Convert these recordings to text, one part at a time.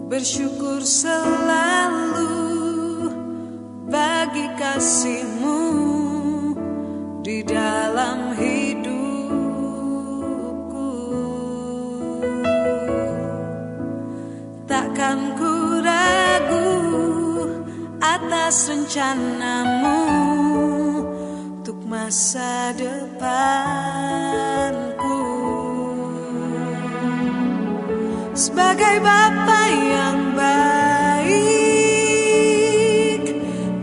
bersyukur selalu bagi kasih-Mu di dalam hidupku. Takkan ku ragu atas rencana-Mu untuk masa depanku. Sebagai Bapa yang baik,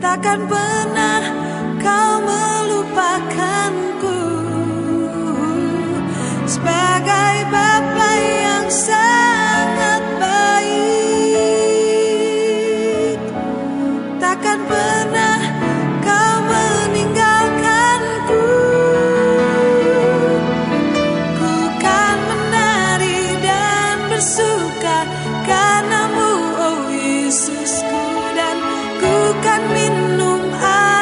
takkan pernah Kau melupakanku. Sebagai Bapa yang sangat baik, takkan pernah Kau meninggalkanku. Ku kan menari dan bersuka karena-Mu, oh Yesusku, dan ku kan minum air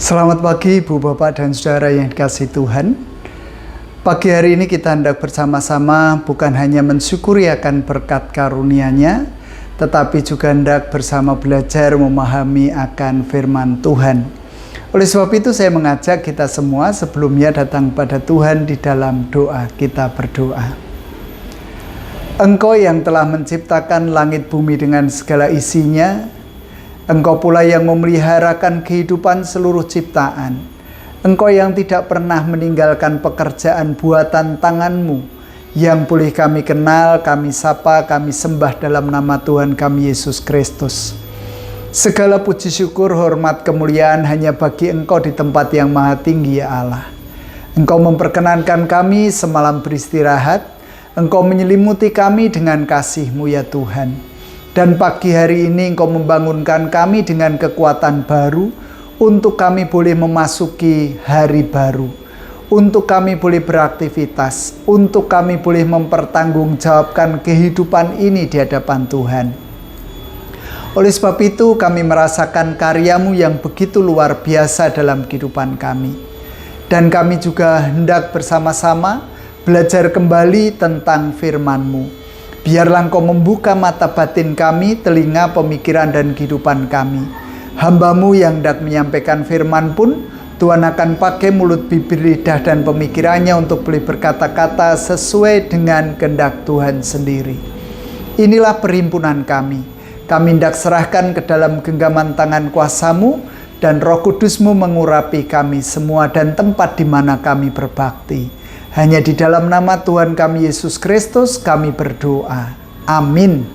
Selamat pagi Ibu, Bapak, dan Saudara yang dikasihi Tuhan. Pagi hari ini kita hendak bersama-sama bukan hanya mensyukuri akan berkat karunia-Nya, tetapi juga hendak bersama belajar memahami akan firman Tuhan. Oleh sebab itu saya mengajak kita semua sebelumnya datang pada Tuhan di dalam doa. Kita berdoa. Engkau yang telah menciptakan langit bumi dengan segala isinya, Engkau pula yang memeliharakan kehidupan seluruh ciptaan. Engkau yang tidak pernah meninggalkan pekerjaan buatan tangan-Mu, yang boleh kami kenal, kami sapa, kami sembah dalam nama Tuhan kami Yesus Kristus. Segala puji syukur, hormat, kemuliaan hanya bagi Engkau di tempat yang maha tinggi, ya Allah. Engkau memperkenankan kami semalam beristirahat. Engkau menyelimuti kami dengan kasih-Mu, ya Tuhan. Dan pagi hari ini Engkau membangunkan kami dengan kekuatan baru untuk kami boleh memasuki hari baru, untuk kami boleh beraktivitas, untuk kami boleh mempertanggungjawabkan kehidupan ini di hadapan Tuhan. Oleh sebab itu kami merasakan karya-Mu yang begitu luar biasa dalam kehidupan kami. Dan kami juga hendak bersama-sama belajar kembali tentang firman-Mu. Biarlah Engkau membuka mata batin kami, telinga, pemikiran, dan kehidupan kami. Hamba-Mu yang hendak menyampaikan firman pun, Tuhan akan pakai mulut, bibir, lidah, dan pemikirannya untuk boleh berkata-kata sesuai dengan kehendak Tuhan sendiri. Inilah perhimpunan kami. Kami hendak serahkan ke dalam genggaman tangan kuasa-Mu, dan Roh Kudus-Mu mengurapi kami semua dan tempat di mana kami berbakti. Hanya di dalam nama Tuhan kami Yesus Kristus kami berdoa. Amin.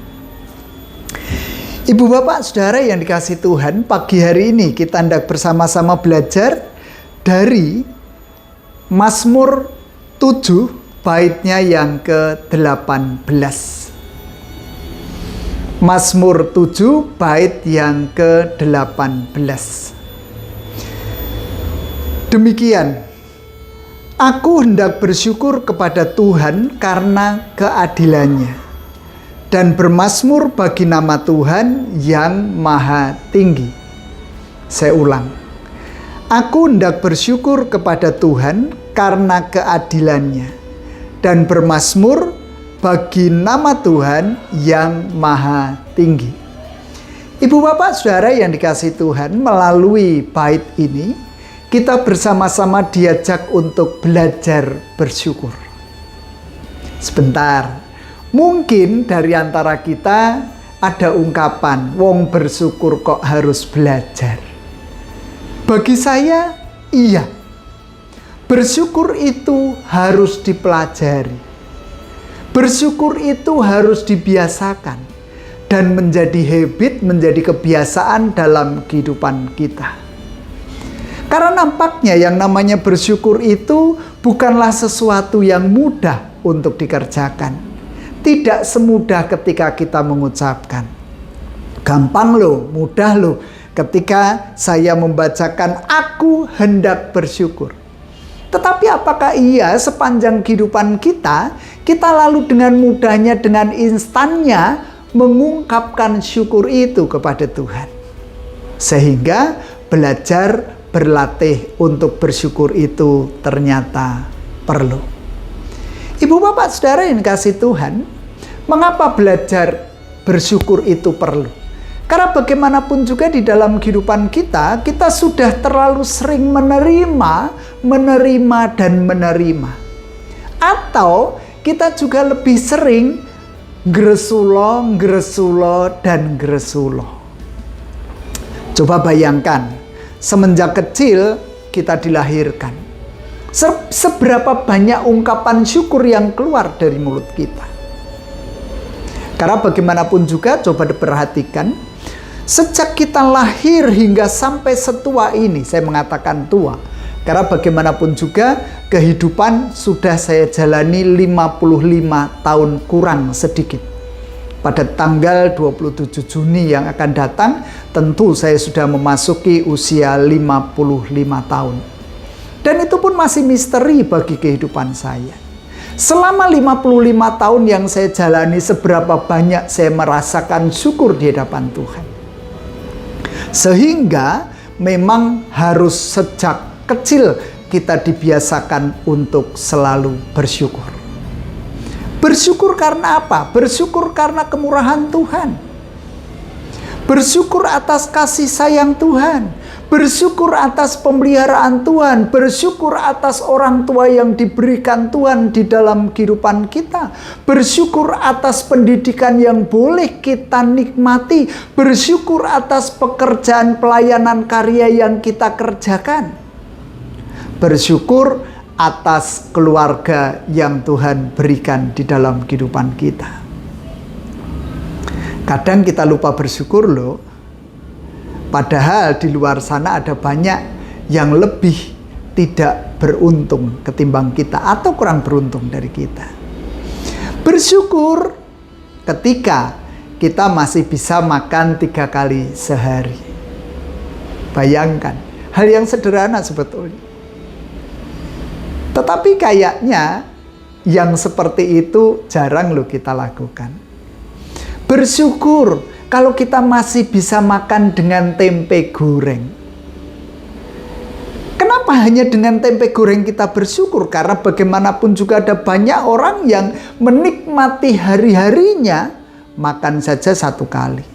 Ibu, Bapak, Saudara yang dikasihi Tuhan, pagi hari ini kita hendak bersama-sama belajar dari Mazmur 7 baitnya yang ke-18. Mazmur 7 bait yang ke-18. Demikian. Aku hendak bersyukur kepada Tuhan karena keadilan-Nya, dan bermazmur bagi nama Tuhan yang maha tinggi. Saya ulang. Aku hendak bersyukur kepada Tuhan karena keadilan-Nya, dan bermazmur bagi nama Tuhan yang maha tinggi. Ibu, Bapak, Saudara yang dikasihi Tuhan, melalui bait ini kita bersama-sama diajak untuk belajar bersyukur. Sebentar, mungkin dari antara kita ada ungkapan, wong bersyukur kok harus belajar. Bagi saya, iya. Bersyukur itu harus dipelajari. Bersyukur itu harus dibiasakan dan menjadi habit, menjadi kebiasaan dalam kehidupan kita. Karena nampaknya yang namanya bersyukur itu bukanlah sesuatu yang mudah untuk dikerjakan. Tidak semudah ketika kita mengucapkan. Gampang loh, mudah loh ketika saya membacakan aku hendak bersyukur. Tetapi apakah iya sepanjang kehidupan kita lalu dengan mudahnya, dengan instannya mengungkapkan syukur itu kepada Tuhan? Sehingga belajar berlatih untuk bersyukur itu ternyata perlu. Ibu, Bapak, Saudara yang dikasihi Tuhan, mengapa belajar bersyukur itu perlu? Karena bagaimanapun juga di dalam kehidupan kita sudah terlalu sering menerima dan menerima. Atau kita juga lebih sering gresulo, dan gresulo. Coba bayangkan, semenjak kecil kita dilahirkan. Seberapa banyak ungkapan syukur yang keluar dari mulut kita. Karena bagaimanapun juga coba diperhatikan, sejak kita lahir hingga sampai setua ini, saya mengatakan tua. Karena bagaimanapun juga kehidupan sudah saya jalani 55 tahun kurang sedikit. Pada tanggal 27 Juni yang akan datang, tentu saya sudah memasuki usia 55 tahun. Dan itu pun masih misteri bagi kehidupan saya. Selama 55 tahun yang saya jalani, seberapa banyak saya merasakan syukur di hadapan Tuhan. Sehingga memang harus sejak kecil kita dibiasakan untuk selalu bersyukur. Bersyukur karena apa? Bersyukur karena kemurahan Tuhan. Bersyukur atas kasih sayang Tuhan. Bersyukur atas pemeliharaan Tuhan. Bersyukur atas orang tua yang diberikan Tuhan di dalam kehidupan kita. Bersyukur atas pendidikan yang boleh kita nikmati. Bersyukur atas pekerjaan pelayanan karya yang kita kerjakan. Bersyukur atas keluarga yang Tuhan berikan di dalam kehidupan kita. Kadang kita lupa bersyukur loh. Padahal di luar sana ada banyak yang lebih tidak beruntung ketimbang kita atau kurang beruntung dari kita. Bersyukur ketika kita masih bisa makan 3 kali sehari. Bayangkan, hal yang sederhana sebetulnya. Tetapi kayaknya yang seperti itu jarang loh kita lakukan. Bersyukur kalau kita masih bisa makan dengan tempe goreng. Kenapa hanya dengan tempe goreng kita bersyukur? Karena bagaimanapun juga ada banyak orang yang menikmati hari-harinya makan saja 1 kali.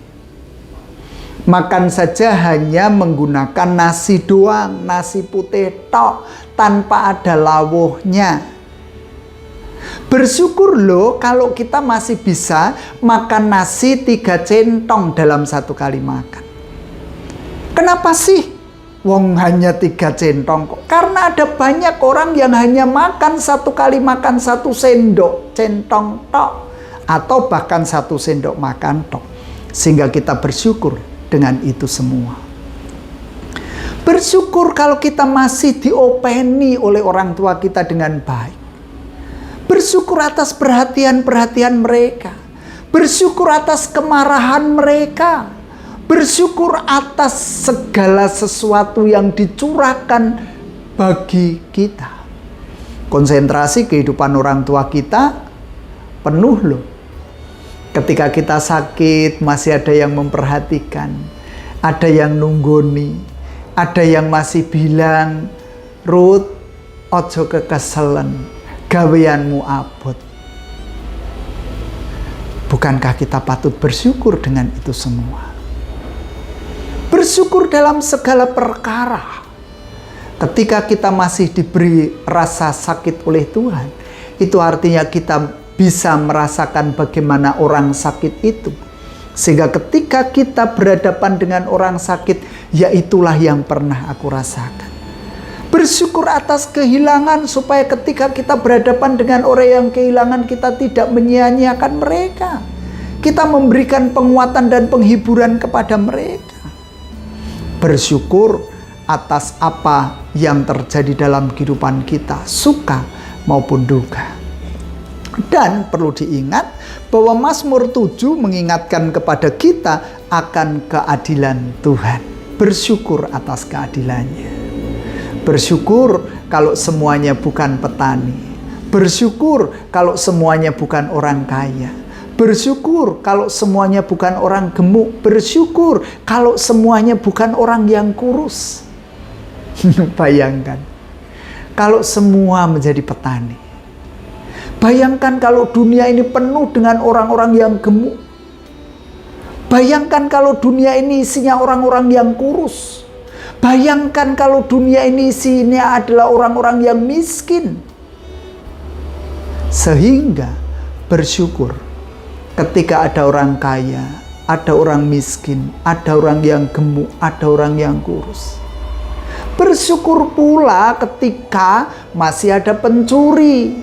Makan saja hanya menggunakan nasi doang, nasi putih tok, tanpa ada lawuhnya. Bersyukur loh kalau kita masih bisa makan nasi 3 centong dalam 1 kali makan. Kenapa sih? Wong hanya 3 centong kok. Karena ada banyak orang yang hanya makan 1 kali makan 1 sendok centong tok. Atau bahkan 1 sendok makan tok. Sehingga kita bersyukur dengan itu semua. Bersyukur kalau kita masih diopeni oleh orang tua kita dengan baik. Bersyukur atas perhatian-perhatian mereka. Bersyukur atas kemarahan mereka. Bersyukur atas segala sesuatu yang dicurahkan bagi kita. Konsentrasi kehidupan orang tua kita penuh loh. Ketika kita sakit, masih ada yang memperhatikan, ada yang nunggoni, ada yang masih bilang, Ruth, ojo kekeselen, gaweanmu abot. Bukankah kita patut bersyukur dengan itu semua? Bersyukur dalam segala perkara. Ketika kita masih diberi rasa sakit oleh Tuhan, itu artinya kita bisa merasakan bagaimana orang sakit itu. Sehingga ketika kita berhadapan dengan orang sakit, ya itulah yang pernah aku rasakan. Bersyukur atas kehilangan supaya ketika kita berhadapan dengan orang yang kehilangan, kita tidak menyia-nyiakan mereka. Kita memberikan penguatan dan penghiburan kepada mereka. Bersyukur atas apa yang terjadi dalam kehidupan kita, suka maupun duka. Dan perlu diingat bahwa Mazmur 7 mengingatkan kepada kita akan keadilan Tuhan. Bersyukur atas keadilannya. Bersyukur kalau semuanya bukan petani. Bersyukur kalau semuanya bukan orang kaya. Bersyukur kalau semuanya bukan orang gemuk. Bersyukur kalau semuanya bukan orang yang kurus. Bayangkan, kalau semua menjadi petani. Bayangkan kalau dunia ini penuh dengan orang-orang yang gemuk. Bayangkan kalau dunia ini isinya orang-orang yang kurus. Bayangkan kalau dunia ini isinya adalah orang-orang yang miskin. Sehingga bersyukur ketika ada orang kaya, ada orang miskin, ada orang yang gemuk, ada orang yang kurus. Bersyukur pula ketika masih ada pencuri.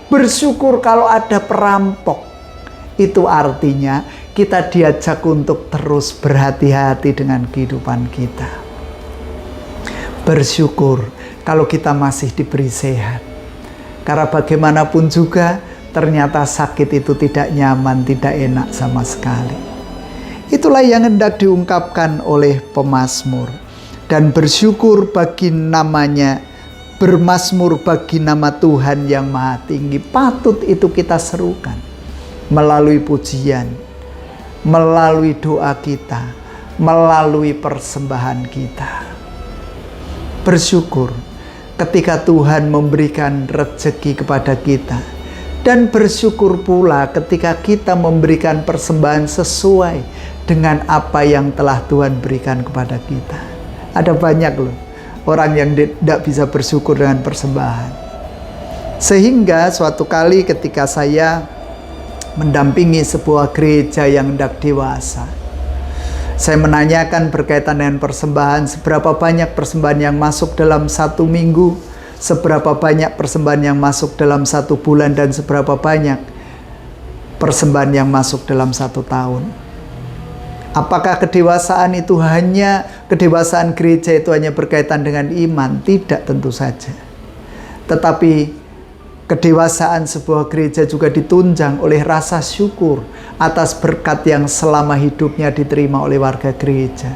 Bersyukur kalau ada perampok. Itu artinya kita diajak untuk terus berhati-hati dengan kehidupan kita. Bersyukur kalau kita masih diberi sehat. Karena bagaimanapun juga ternyata sakit itu tidak nyaman, tidak enak sama sekali. Itulah yang hendak diungkapkan oleh pemazmur. Dan bersyukur bagi namanya, bermazmur bagi nama Tuhan yang maha tinggi. Patut itu kita serukan melalui pujian, melalui doa kita, melalui persembahan kita. bersyukur ketika Tuhan memberikan rezeki kepada kita, dan bersyukur pula ketika kita memberikan persembahan sesuai dengan apa yang telah Tuhan berikan kepada kita. Ada banyak loh orang yang tidak bisa bersyukur dengan persembahan. Sehingga suatu kali ketika saya mendampingi sebuah gereja yang hendak dewasa, saya menanyakan berkaitan dengan persembahan, seberapa banyak persembahan yang masuk dalam 1 minggu, seberapa banyak persembahan yang masuk dalam 1 bulan, dan seberapa banyak persembahan yang masuk dalam 1 tahun. Apakah kedewasaan itu kedewasaan gereja itu hanya berkaitan dengan iman? Tidak, tentu saja. Tetapi kedewasaan sebuah gereja juga ditunjang oleh rasa syukur atas berkat yang selama hidupnya diterima oleh warga gereja.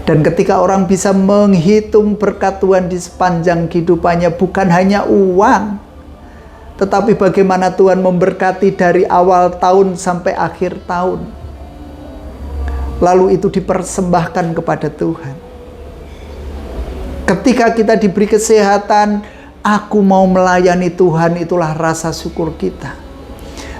Dan ketika orang bisa menghitung berkat Tuhan di sepanjang kehidupannya, bukan hanya uang, tetapi bagaimana Tuhan memberkati dari awal tahun sampai akhir tahun, lalu itu dipersembahkan kepada Tuhan. Ketika kita diberi kesehatan, aku mau melayani Tuhan, itulah rasa syukur kita.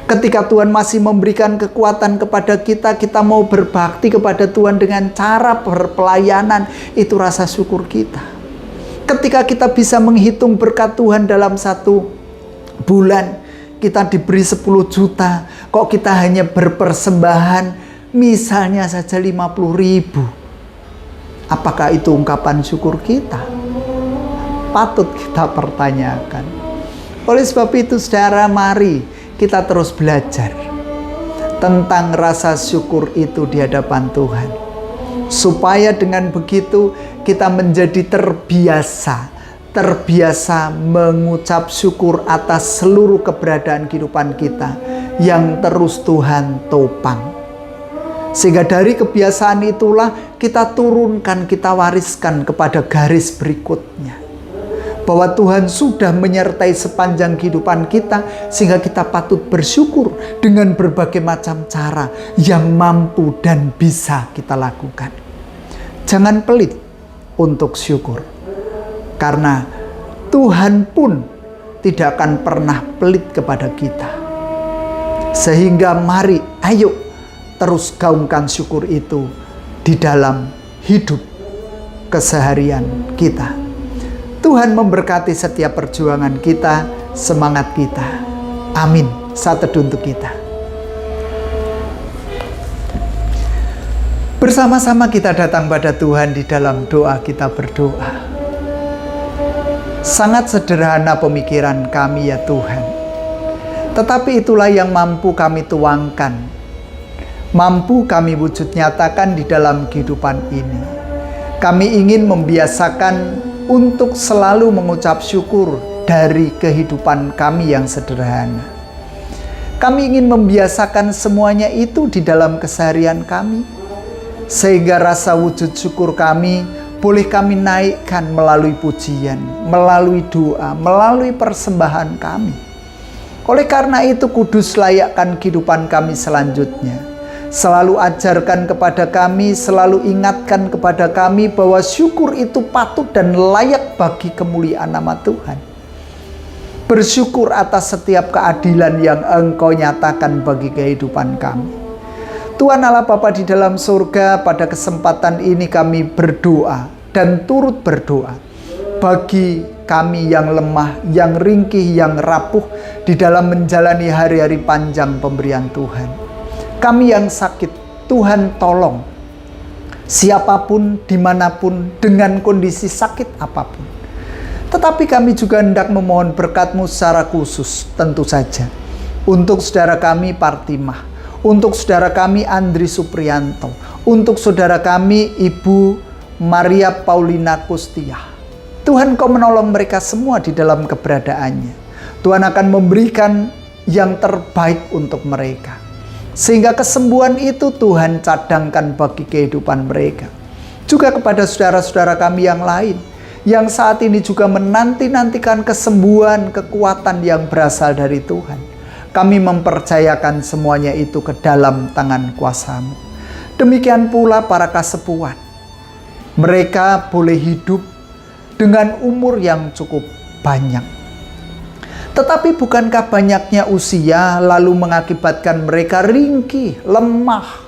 Ketika Tuhan masih memberikan kekuatan kepada kita, kita mau berbakti kepada Tuhan dengan cara berpelayanan, itu rasa syukur kita. Ketika kita bisa menghitung berkat Tuhan dalam 1 bulan, kita diberi 10 juta, kok kita hanya berpersembahan misalnya saja 50.000. Apakah itu ungkapan syukur kita? Patut kita pertanyakan. Oleh sebab itu, saudara, mari kita terus belajar tentang rasa syukur itu di hadapan Tuhan, supaya dengan begitu kita menjadi terbiasa mengucap syukur atas seluruh keberadaan kehidupan kita yang terus Tuhan topang. Sehingga dari kebiasaan itulah kita turunkan, kita wariskan kepada garis berikutnya, bahwa Tuhan sudah menyertai sepanjang kehidupan kita, sehingga kita patut bersyukur dengan berbagai macam cara yang mampu dan bisa kita lakukan. Jangan pelit untuk syukur, karena Tuhan pun tidak akan pernah pelit kepada kita. Sehingga mari, ayo terus gaungkan syukur itu di dalam hidup keseharian kita. Tuhan memberkati setiap perjuangan kita, semangat kita. Amin. Saat teduh untuk kita. Bersama-sama kita datang pada Tuhan di dalam doa, kita berdoa. Sangat sederhana pemikiran kami ya Tuhan, tetapi itulah yang mampu kami tuangkan, mampu kami wujud nyatakan di dalam kehidupan ini. Kami ingin membiasakan untuk selalu mengucap syukur dari kehidupan kami yang sederhana. Kami ingin membiasakan semuanya itu di dalam keseharian kami, sehingga rasa wujud syukur kami boleh kami naikkan melalui pujian, melalui doa, melalui persembahan kami. Oleh karena itu, kudus layakkan kehidupan kami selanjutnya. Selalu ajarkan kepada kami, selalu ingatkan kepada kami bahwa syukur itu patut dan layak bagi kemuliaan nama Tuhan. Bersyukur atas setiap keadilan yang Engkau nyatakan bagi kehidupan kami. Tuhan Allah Bapa di dalam surga, pada kesempatan ini kami berdoa dan turut berdoa bagi kami yang lemah, yang ringkih, yang rapuh di dalam menjalani hari-hari panjang pemberian Tuhan. Kami yang sakit, Tuhan tolong. Siapapun, dimanapun, dengan kondisi sakit apapun. Tetapi kami juga hendak memohon berkat-Mu secara khusus, tentu saja. Untuk saudara kami Partimah, untuk saudara kami Andri Suprianto, untuk saudara kami Ibu Maria Paulina Kustiah. Tuhan, Kau menolong mereka semua di dalam keberadaannya. Tuhan akan memberikan yang terbaik untuk mereka, sehingga kesembuhan itu Tuhan cadangkan bagi kehidupan mereka. Juga kepada saudara-saudara kami yang lain, yang saat ini juga menanti-nantikan kesembuhan, kekuatan yang berasal dari Tuhan. Kami mempercayakan semuanya itu ke dalam tangan kuasa-Mu. Demikian pula para kasepuhan. Mereka boleh hidup dengan umur yang cukup banyak. Tetapi bukankah banyaknya usia lalu mengakibatkan mereka ringkih, lemah,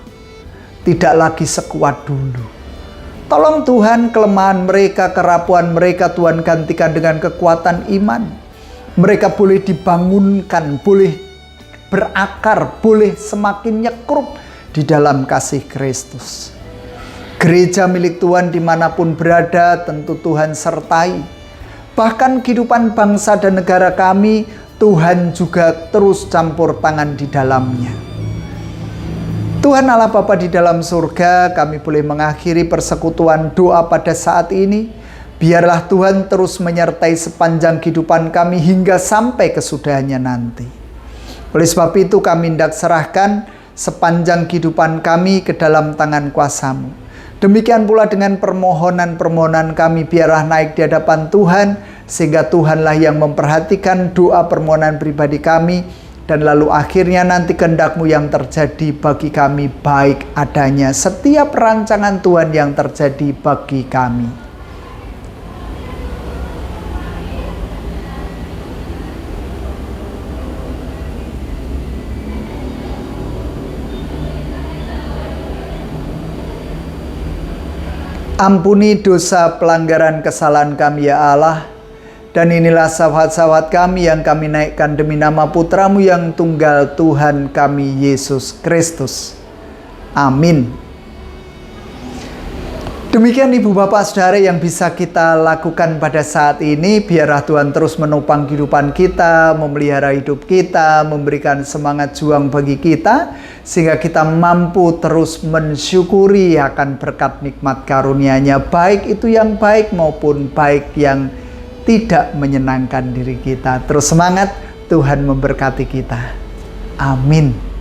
tidak lagi sekuat dulu? Tolong Tuhan, kelemahan mereka, kerapuhan mereka Tuhan gantikan dengan kekuatan iman. Mereka boleh dibangunkan, boleh berakar, boleh semakin nyekrup di dalam kasih Kristus. Gereja milik Tuhan dimanapun berada tentu Tuhan sertai. Bahkan kehidupan bangsa dan negara kami, Tuhan juga terus campur tangan di dalamnya. Tuhan Allah Bapa di dalam surga, kami boleh mengakhiri persekutuan doa pada saat ini. Biarlah Tuhan terus menyertai sepanjang kehidupan kami hingga sampai kesudahannya nanti. Oleh sebab itu kami hendak serahkan sepanjang kehidupan kami ke dalam tangan kuasa-Mu. Demikian pula dengan permohonan-permohonan kami, biarlah naik di hadapan Tuhan, sehingga Tuhanlah yang memperhatikan doa permohonan pribadi kami, dan lalu akhirnya nanti kehendak-Mu yang terjadi bagi kami baik adanya. Setiap rancangan Tuhan yang terjadi bagi kami. Ampuni dosa pelanggaran kesalahan kami ya Allah. Dan inilah syafat-syafat kami yang kami naikkan demi nama Putra-Mu yang tunggal, Tuhan kami Yesus Kristus. Amin. Demikian Ibu Bapak Saudara yang bisa kita lakukan pada saat ini. Biarlah Tuhan terus menopang kehidupan kita, memelihara hidup kita, memberikan semangat juang bagi kita, sehingga kita mampu terus mensyukuri akan berkat nikmat karunia-Nya, baik itu yang baik maupun baik yang tidak menyenangkan diri kita. Terus semangat, Tuhan memberkati kita. Amin.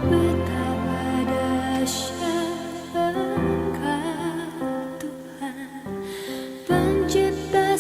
Betapa dahsyat Engkau Tuhan, Pencipta